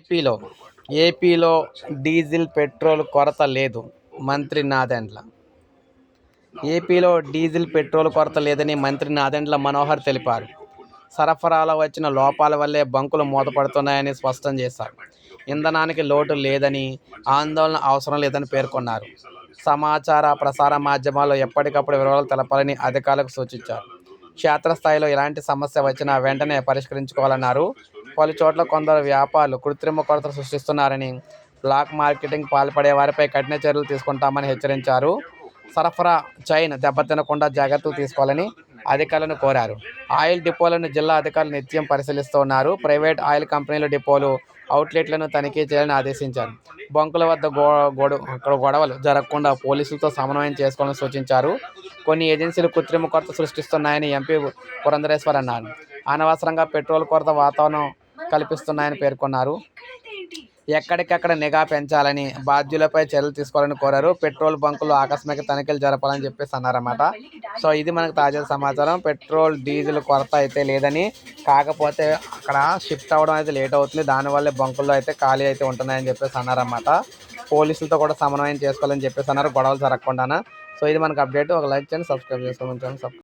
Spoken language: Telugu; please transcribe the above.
ఏపీలో ఏపీలో డీజిల్, పెట్రోల్ కొరత లేదు. మంత్రి నాదెండ్ల. ఏపీలో డీజిల్, పెట్రోల్ కొరత లేదని మంత్రి నాదెండ్ల మనోహర్ తెలిపారు. సరఫరాలో వచ్చిన లోపాల వల్లే బంకులు మూతపడుతున్నాయని స్పష్టం చేశారు. ఇంధనానికి లోటు లేదని, ఆందోళన అవసరం లేదని పేర్కొన్నారు. సమాచార, ప్రసార మాధ్యమాల్లో ఎప్పటికప్పుడు వివరాలు తెలపాలని అధికారులకు సూచించారు. క్షేత్రస్థాయిలో ఎలాంటి సమస్య వచ్చినా వెంటనే పరిష్కరించుకోవాలన్నారు. పలుచోట్ల కొందరు వ్యాపారులు కృత్రిమ కొరతలు సృష్టిస్తున్నారని, బ్లాక్ మార్కెటింగ్ పాల్పడే వారిపై కఠిన చర్యలు తీసుకుంటామని హెచ్చరించారు. సరఫరా చైన్ దెబ్బతినకుండా జాగ్రత్తలు తీసుకోవాలని అధికారులను కోరారు. ఆయిల్ డిపోలను జిల్లా అధికారులు నిత్యం పరిశీలిస్తున్నారు. ప్రైవేట్ ఆయిల్ కంపెనీల డిపోలు, అవుట్లెట్లను తనిఖీ చేయాలని ఆదేశించారు. బంకుల వద్ద గొడవలు జరగకుండా పోలీసులతో సమన్వయం చేసుకోవాలని సూచించారు. కొన్ని ఏజెన్సీలు కృత్రిమ కొరత సృష్టిస్తున్నాయని ఎంపీ పురంధరేశ్వర్ అన్నారు. అనవసరంగా పెట్రోల్ కొరత వాతావరణం కల్పిస్తున్నాయని పేర్కొన్నారు. ఎక్కడికక్కడ నిఘా పెంచాలని, బాధ్యులపై చర్యలు తీసుకోవాలని కోరారు. పెట్రోల్ బంకుల్లో ఆకస్మిక తనిఖీలు జరపాలని చెప్పేసి అన్నారన్నమాట. సో ఇది మనకు తాజా సమాచారం. పెట్రోల్, డీజిల్ కొరత అయితే లేదని, కాకపోతే అక్కడ షిఫ్ట్ అవ్వడం అయితే లేట్ అవుతుంది. దానివల్లే బంకుల్లో అయితే ఖాళీ అయితే ఉంటున్నాయని చెప్పేసి అన్నారన్నమాట. పోలీసులతో కూడా సమన్వయం చేసుకోవాలని చెప్పేసి అన్నారు, గొడవలు జరగకుండా. సో ఇది మనకు అప్డేట్. ఒక లైక్ చేయండి, సబ్స్క్రైబ్ చేసుకోండి.